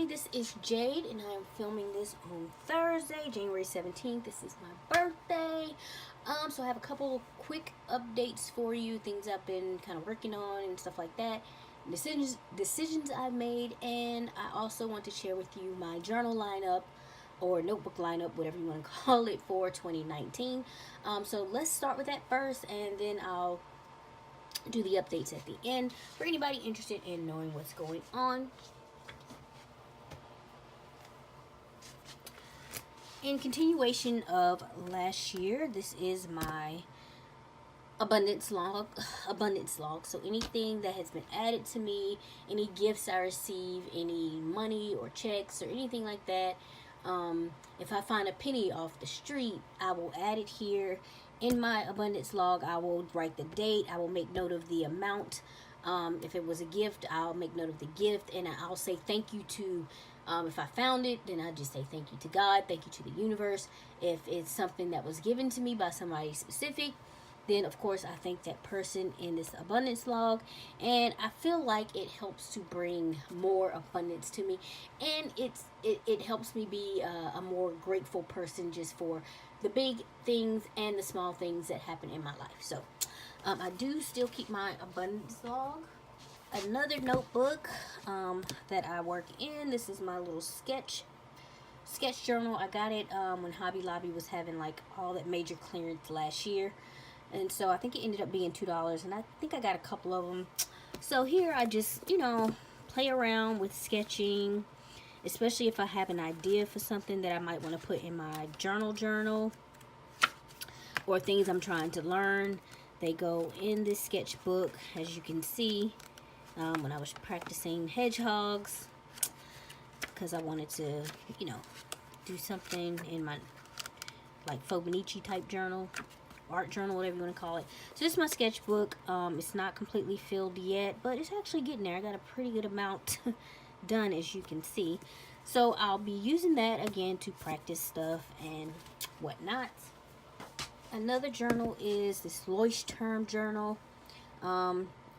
everybody, this is Jade and I am filming this on Thursday, January 17th. This is my birthday. So I have a couple quick updates for you, things I've been kind of working on and stuff like that. Decisions I've made, and I also want to share with you my journal lineup or notebook lineup, whatever you want to call it, for 2019. So let's start with that first, and then I'll do the updates at the end for anybody interested in knowing what's going on. In continuation of last year, this is my abundance log. So anything that has been added to me, any gifts I receive, any money or checks or anything like that, if I find a penny off the street, I will add it here in my abundance log. I will write the date. I will make note of the amount. If it was a gift, I'll make note of the gift, and I'll say thank you to, if I found it, then I just say thank you to God, thank you to the universe. If it's something that was given to me by somebody specific, then of course I thank that person in this abundance log, and I feel like it helps to bring more abundance to me, and it helps me be a more grateful person just for the big things and the small things that happen in my life. So I do still keep my abundance log. Another notebook that I work in, this is my little sketch journal. I got it when Hobby Lobby was having like all that major clearance last year, and so I think it ended up being $2, and I think I got a couple of them. So here I just, play around with sketching, especially if I have an idea for something that I might want to put in my journal, or things I'm trying to learn. They go in this sketchbook, as you can see. When I was practicing hedgehogs, because I wanted to, do something in my, like, Fibonacci type journal, art journal, whatever you want to call it. So this is my sketchbook. It's not completely filled yet, but it's actually getting there. I got a pretty good amount done, as you can see. So I'll be using that again to practice stuff and whatnot. Another journal is this Leuchtturm journal.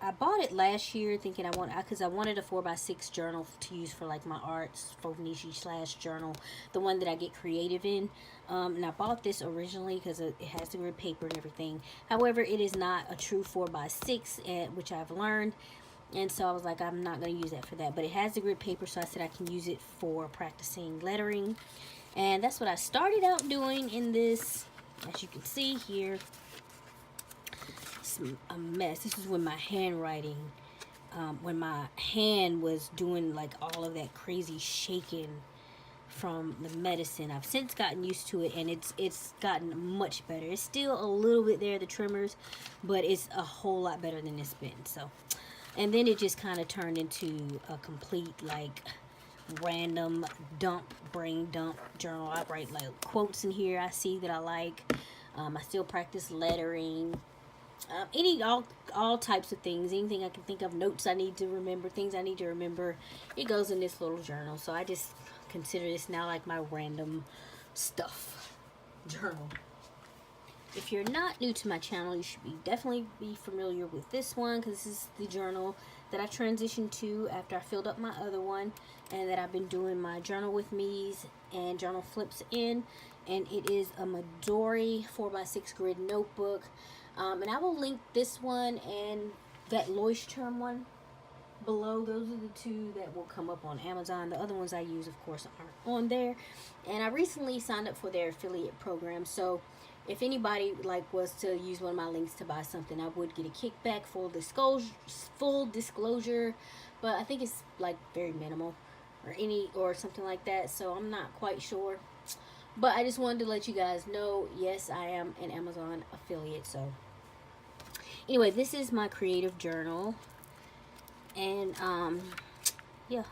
I bought it last year thinking because I wanted a 4x6 journal to use for like my arts, Fibonacci / journal, the one that I get creative in. And I bought this originally because it has the grid paper and everything. However, it is not a true 4x6, which I've learned. And so I was like, I'm not going to use that for that. But it has the grid paper, so I said I can use it for practicing lettering. And that's what I started out doing in this. As you can see here, it's a mess. This is when my handwriting, when my hand was doing like all of that crazy shaking from the medicine. I've since gotten used to it, and it's gotten much better. It's still a little bit there, the tremors, but it's a whole lot better than it's been. So, and then it just kind of turned into a complete like random brain dump journal. I write like quotes in here I see that I like. I still practice lettering, all types of things, anything I can think of, notes I need to remember, things I need to remember. It goes in this little journal. So I just consider this now like my random stuff journal. If you're not new to my channel, you should definitely be familiar with this one, because this is the journal that I transitioned to after I filled up my other one, and that I've been doing my journal with me's and journal flips in. And it is a Midori 4x6 grid notebook. And I will link this one and that Leuchtturm one below. Those are the two that will come up on Amazon. The other ones I use, of course, aren't on there. And I recently signed up for their affiliate program, so if anybody was to use one of my links to buy something, I would get a kickback. Full disclosure, but I think it's like very minimal or something like that, so I'm not quite sure. But I just wanted to let you guys know, yes, I am an Amazon affiliate. So anyway, this is my creative journal, and yeah,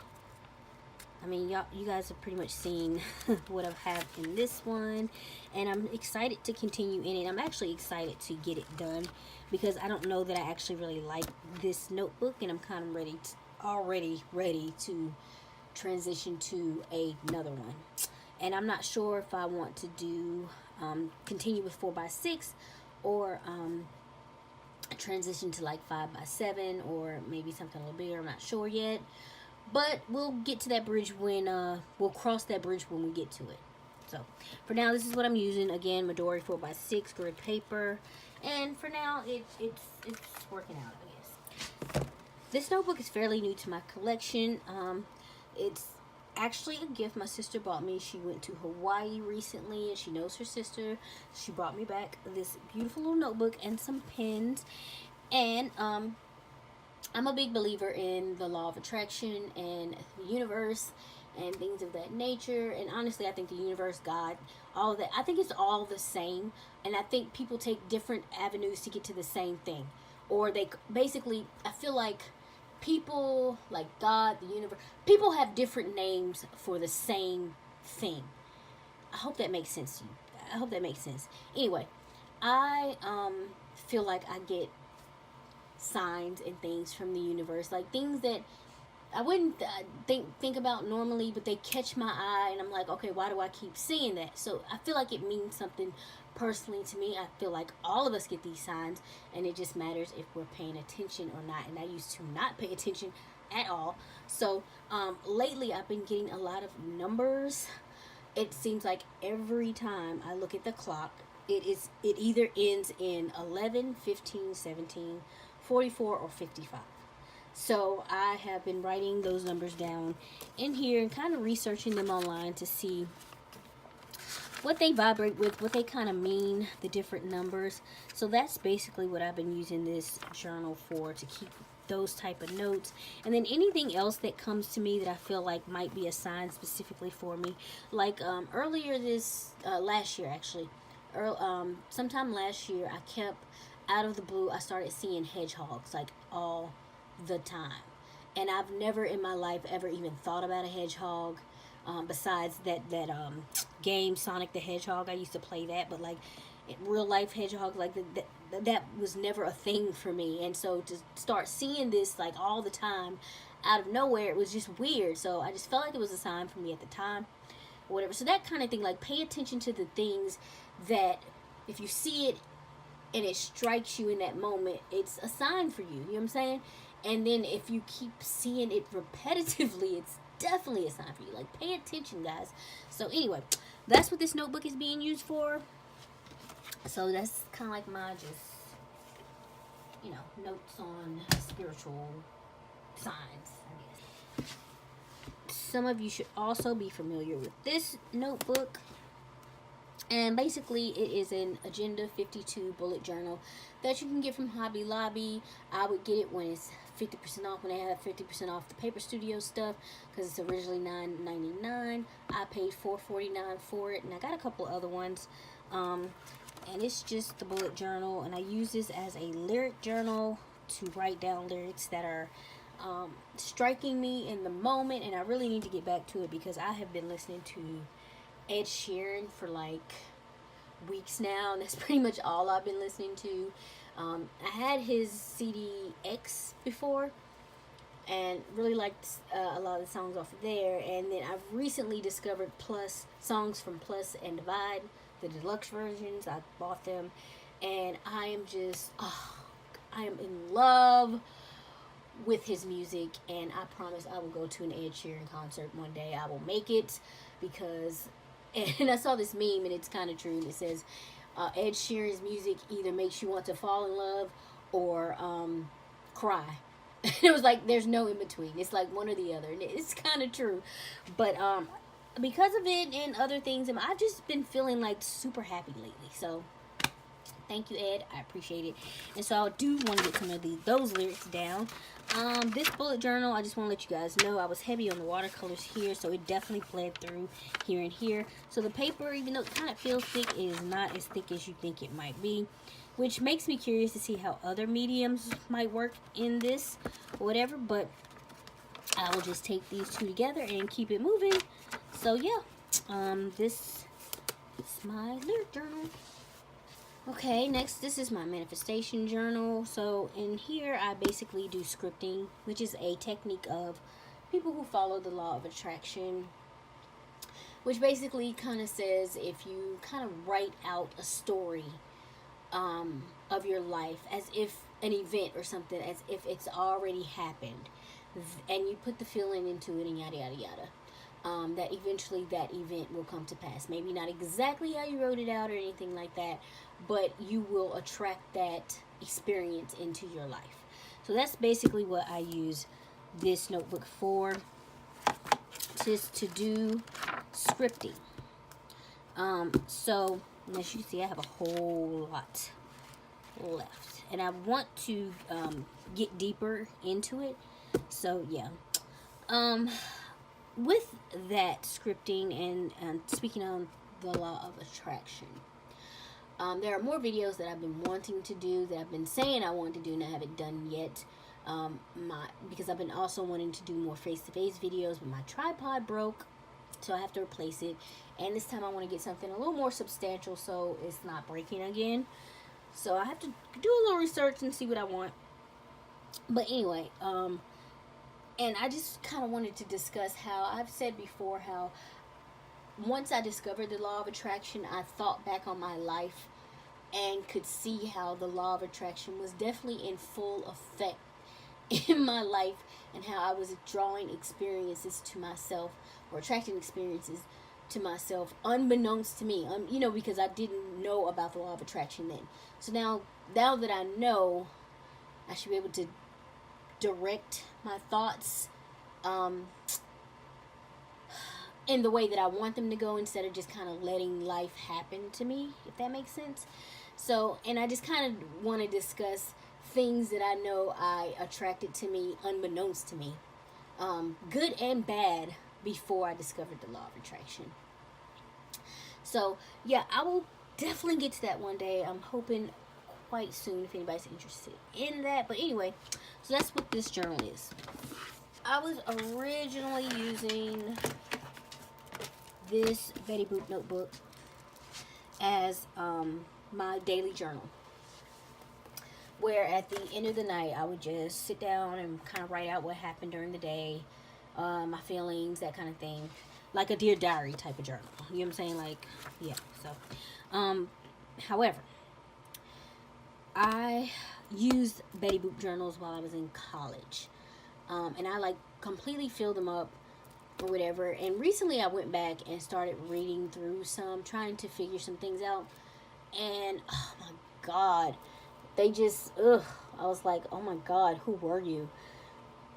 I mean, you guys have pretty much seen what I have in this one, and I'm excited to continue in it. I'm actually excited to get it done, because I don't know that I actually really like this notebook, and I'm kind of already ready to transition to another one. And I'm not sure if I want to do continue with 4x6 or transition to like 5x7, or maybe something a little bigger. I'm not sure yet. But we'll get to that bridge when we'll cross that bridge when we get to it. So for now, this is what I'm using. Again, Midori 4x6 grid paper, and for now, it's working out, I guess. This notebook is fairly new to my collection. It's actually a gift my sister bought me. She went to Hawaii recently, and she knows her sister. She brought me back this beautiful little notebook and some pens, and I'm a big believer in the law of attraction and the universe and things of that nature. And honestly, I think the universe, God, all of that, I think it's all the same. And I think people take different avenues to get to the same thing. Or they basically, I feel like people, like God, the universe, people have different names for the same thing. I hope that makes sense to you. I hope that makes sense. Anyway, I feel like I get signs and things from the universe, like things that I wouldn't think about normally, but they catch my eye, and I'm like, okay, why do I keep seeing that? So I feel like it means something personally to me. I feel like all of us get these signs, and it just matters if we're paying attention or not. And I used to not pay attention at all. So lately, I've been getting a lot of numbers. It seems like every time I look at the clock, it either ends in 11, 15, 17, 44, or 55. So I have been writing those numbers down in here and kind of researching them online to see what they vibrate with, what they kind of mean, the different numbers. So that's basically what I've been using this journal for, to keep those type of notes. And then anything else that comes to me that I feel like might be a sign specifically for me. Like earlier this, last year actually, sometime last year, I kept, out of the blue, I started seeing hedgehogs like all the time. And I've never in my life ever even thought about a hedgehog. Besides that game Sonic the Hedgehog, I used to play that, but like real life hedgehog, like that was never a thing for me. And so to start seeing this like all the time out of nowhere, it was just weird. So I just felt like it was a sign for me at the time, or whatever. So that kind of thing, like pay attention to the things that if you see it and it strikes you in that moment, it's a sign for you. You know what I'm saying? And then if you keep seeing it repetitively, it's definitely a sign for you. Like, pay attention, guys. So anyway, that's what this notebook is being used for. So that's kind of like my just, notes on spiritual signs, I guess. Some of you should also be familiar with this notebook. And basically, it is an Agenda 52 bullet journal that you can get from Hobby Lobby. I would get it when it's 50% off, when they have 50% off the Paper Studio stuff, because it's originally $9.99. I paid $4.49 for it, and I got a couple other ones. And it's just the bullet journal, and I use this as a lyric journal to write down lyrics that are striking me in the moment, and I really need to get back to it because I have been listening to Ed Sheeran for like weeks now, and that's pretty much all I've been listening to. I had his CD X before and really liked a lot of the songs off of there, and then I've recently discovered Plus, songs from Plus and Divide, the deluxe versions. I bought them, and I am just I am in love with his music, and I promise I will go to an Ed Sheeran concert one day. I will make it, because and I saw this meme, and it's kind of true. It says, Ed Sheeran's music either makes you want to fall in love or cry. It was like, there's no in between. It's like one or the other. And it's kind of true. But because of it and other things, I've just been feeling like super happy lately. So thank you, Ed. I appreciate it. And so I do want to get some of those lyrics down. This bullet journal, I just want to let you guys know, I was heavy on the watercolors here, so it definitely bled through here and here. So the paper, even though it kind of feels thick, it is not as thick as you think it might be, which makes me curious to see how other mediums might work in this or whatever. But I will just take these two together and keep it moving. So yeah, this is my lyric journal. Okay, next, this is my manifestation journal. So in here, I basically do scripting, which is a technique of people who follow the law of attraction, which basically kind of says, if you kind of write out a story of your life as if an event or something, as if it's already happened, and you put the feeling into it, and yada yada yada, that eventually that event will come to pass. Maybe not exactly how you wrote it out or anything like that, but you will attract that experience into your life. So that's basically what I use this notebook for, just to do scripting. So as you see, I have a whole lot left, and I want to get deeper into it. So yeah, with that scripting and speaking on the law of attraction, there are more videos that I've been wanting to do, that I've been saying I want to do, and I haven't done yet. Because I've been also wanting to do more face-to-face videos, but my tripod broke, so I have to replace it. And this time I want to get something a little more substantial so it's not breaking again. So I have to do a little research and see what I want. But anyway, and I just kind of wanted to discuss how I've said before how once I discovered the law of attraction, I thought back on my life and could see how the law of attraction was definitely in full effect in my life, and how I was drawing experiences to myself, or attracting experiences to myself unbeknownst to me, because I didn't know about the law of attraction then. So now that I know, I should be able to direct my thoughts in the way that I want them to go, instead of just kind of letting life happen to me, if that makes sense. So, and I just kind of want to discuss things that I know I attracted to me unbeknownst to me, good and bad, before I discovered the law of attraction. So yeah, I will definitely get to that one day. I'm hoping quite soon, if anybody's interested in that. But anyway, so that's what this journal is. I was originally using this Betty Boop notebook as my daily journal, where at the end of the night I would just sit down and kind of write out what happened during the day, my feelings, that kind of thing, like a Dear Diary type of journal. You know what I'm saying? Like, yeah. So, however, I used Betty Boop journals while I was in college, and I like completely filled them up or whatever. And recently I went back and started reading through some, trying to figure some things out, and oh my god, they just, I was like, oh my god, who were you?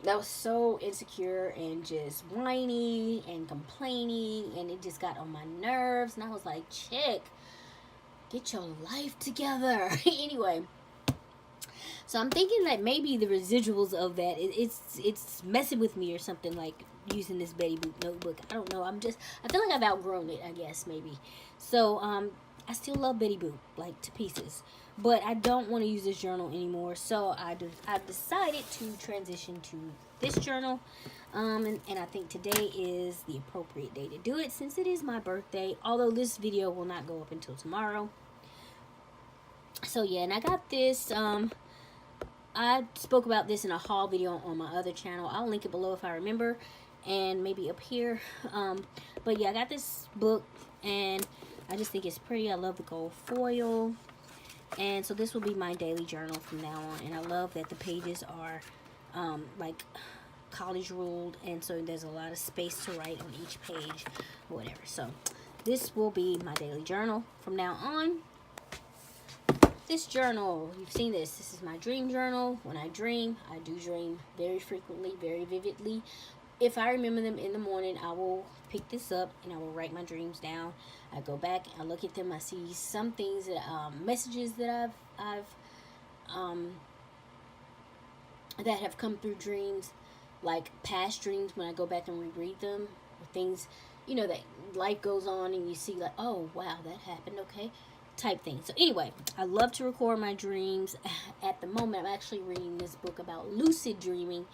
That was so insecure and just whiny and complaining, and it just got on my nerves. And I was like, chick, get your life together. Anyway, so I'm thinking that maybe the residuals of that, it's messing with me or something, like using this Betty Boop notebook. I don't know. I feel like I've outgrown it, I guess, maybe. So, I still love Betty Boop, like, to pieces. But I don't want to use this journal anymore. So I decided to transition to this journal. And I think today is the appropriate day to do it, since it is my birthday. Although this video will not go up until tomorrow. So yeah, and I got this. I spoke about this in a haul video on my other channel. I'll link it below if I remember, and maybe up here. But yeah, I got this book, and I just think it's pretty. I love the gold foil. And so this will be my daily journal from now on. And I love that the pages are like college ruled, and so there's a lot of space to write on each page or whatever. So this will be my daily journal from now on. This journal, you've seen this. This is my dream journal. When I dream, I do dream very frequently, very vividly. If I remember them in the morning, I will pick this up and I will write my dreams down. I go back, I look at them, I see some things that messages that I've that have come through dreams, like past dreams when I go back and reread them, or things, that life goes on and you see like, oh wow, that happened, okay, type thing. So anyway, I love to record my dreams. At the moment, I'm actually reading this book about lucid dreaming,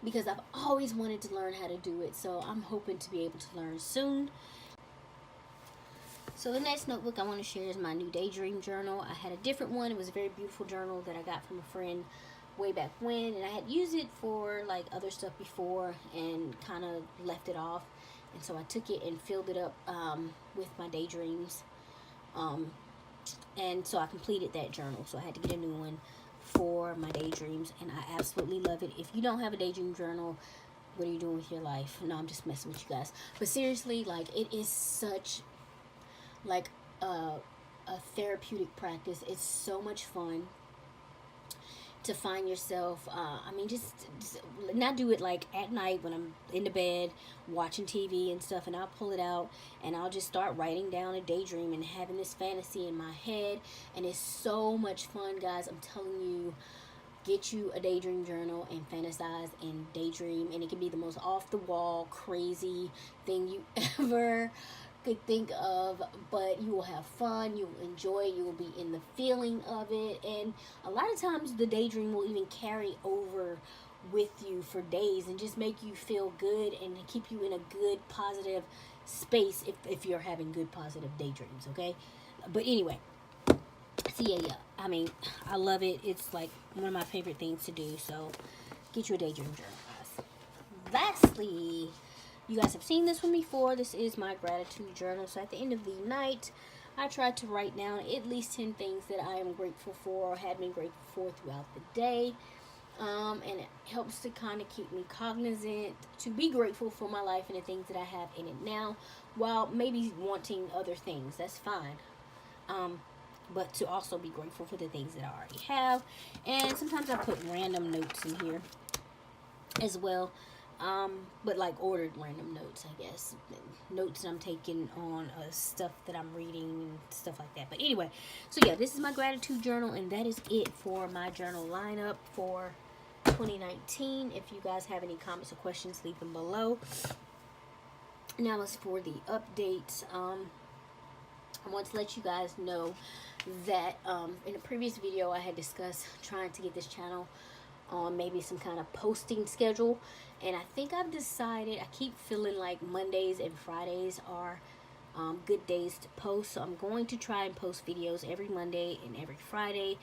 because I've always wanted to learn how to do it. So I'm hoping to be able to learn soon. So the next notebook I want to share is my new daydream journal. I had a different one. It was a very beautiful journal that I got from a friend way back when, and I had used it for like other stuff before and kind of left it off. And so I took it and filled it up with my daydreams. And so I completed that journal. So I had to get a new one for my daydreams, and I absolutely love it. If you don't have a daydream journal, what are you doing with your life? No, I'm just messing with you guys. But seriously, like, it is such like a therapeutic practice. It's so much fun to find yourself. I mean, just not do it like at night when I'm in the bed watching TV and stuff, and I'll pull it out and I'll just start writing down a daydream and having this fantasy in my head, and it's so much fun, guys. I'm telling you, get you a daydream journal and fantasize and daydream, and it can be the most off the wall crazy thing you ever could think of, but you will have fun, you will enjoy it, you will be in the feeling of it, and a lot of times the daydream will even carry over with you for days and just make you feel good and keep you in a good positive space if you're having good positive daydreams, okay? But anyway, so yeah, I mean, I love it. It's like one of my favorite things to do. So get you a daydream journal, guys. Lastly, you guys have seen this one before. This is my gratitude journal. So at the end of the night, I try to write down at least 10 things that I am grateful for or have been grateful for throughout the day. And it helps to kind of keep me cognizant to be grateful for my life and the things that I have in it now, while maybe wanting other things. That's fine. But to also be grateful for the things that I already have. And sometimes I put random notes in here as well. But like ordered random notes, I guess. Notes that I'm taking on stuff that I'm reading and stuff like that. But anyway, so yeah, this is my gratitude journal, and that is it for my journal lineup for 2019. If you guys have any comments or questions, leave them below. Now as for the updates, I want to let you guys know that in a previous video I had discussed trying to get this channel on maybe some kind of posting schedule, and I think I've decided, I keep feeling like Mondays and Fridays are good days to post, so I'm going to try and post videos every Monday and every Friday.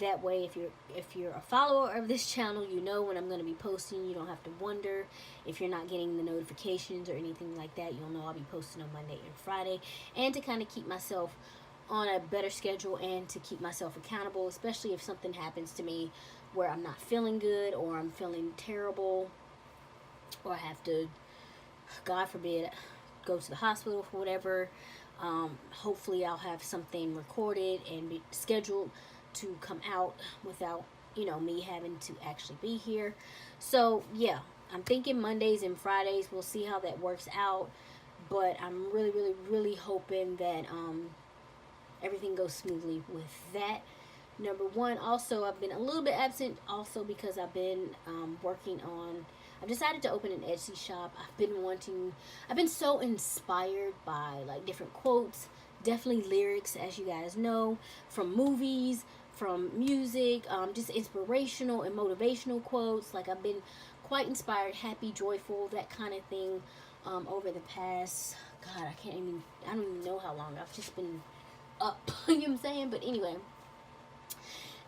That way, if you're a follower of this channel, you know when I'm going to be posting. You don't have to wonder if you're not getting the notifications or anything like that. You'll know I'll be posting on Monday and Friday. And to kind of keep myself on a better schedule and to keep myself accountable, especially if something happens to me where I'm not feeling good or I'm feeling terrible or I have to, God forbid, go to the hospital for whatever. Hopefully I'll have something recorded and be scheduled to come out without, you know, me having to actually be here. So yeah, I'm thinking Mondays and Fridays. We'll see how that works out, but I'm really hoping that everything goes smoothly with that. Number one, also I've been a little bit absent also because I've been working on, I've decided to open an Etsy shop. I've been so inspired by like different quotes, definitely lyrics, as you guys know, from movies, from music, just inspirational and motivational quotes. Like, I've been quite inspired, happy, joyful, that kind of thing, over the past, God, I don't even know how long. I've just been up, you know what I'm saying? But anyway,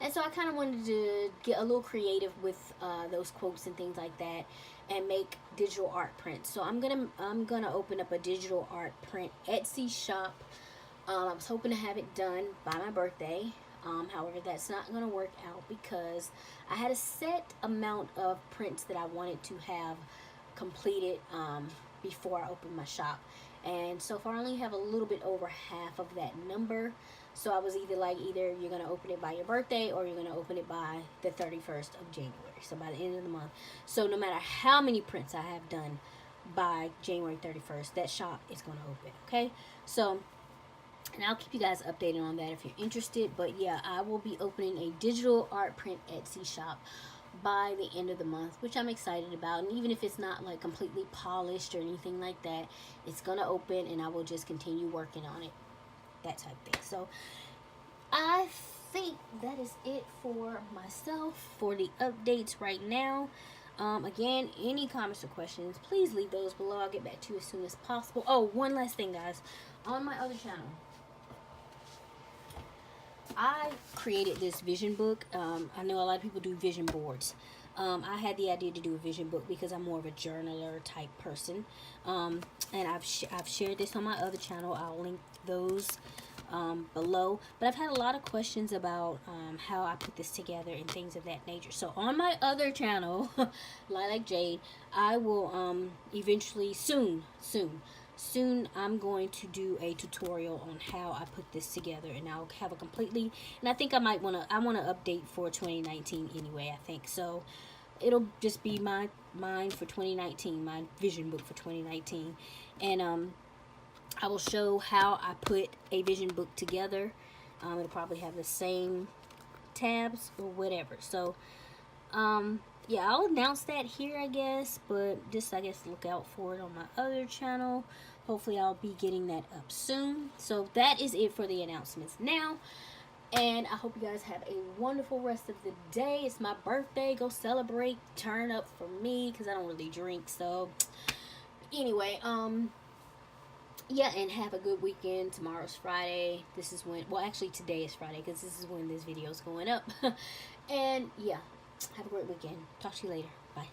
and so I kind of wanted to get a little creative with those quotes and things like that, and make digital art prints. So I'm gonna open up a digital art print Etsy shop. I was hoping to have it done by my birthday. However, that's not going to work out because I had a set amount of prints that I wanted to have completed before I opened my shop. And so far I only have a little bit over half of that number. So I was either you're going to open it by your birthday or you're going to open it by the 31st of January. So by the end of the month. So no matter how many prints I have done by January 31st, that shop is going to open. Okay? So, and I'll keep you guys updated on that if you're interested. But yeah, I will be opening a digital art print Etsy shop by the end of the month, which I'm excited about. And even if it's not like completely polished or anything like that, it's gonna open and I will just continue working on it, that type of thing. So I think that is it for myself for the updates right now. Again, any comments or questions, please leave those below. I'll get back to you as soon as possible. Oh, one last thing, guys. On my other channel, I created this vision book. I know a lot of people do vision boards. I had the idea to do a vision book because I'm more of a journaler type person. And I've shared this on my other channel. I'll link those below. But I've had a lot of questions about how I put this together and things of that nature. So on my other channel, Lilac Jade, I will eventually soon I'm going to do a tutorial on how I put this together, and I'll have a completely, and I think I want to update for 2019 anyway. I think so. It'll just be mine for 2019, my vision book for 2019, and I will show how I put a vision book together. It'll probably have the same tabs or whatever. So, yeah, I'll announce that here, I guess. But just, I guess, look out for it on my other channel. Hopefully, I'll be getting that up soon. So, that is it for the announcements now. And I hope you guys have a wonderful rest of the day. It's my birthday. Go celebrate. Turn up for me, because I don't really drink. So, anyway, yeah, and have a good weekend. Tomorrow's Friday. This is when, well, actually today is Friday, because this is when this video is going up. And yeah, have a great weekend. Talk to you later. Bye.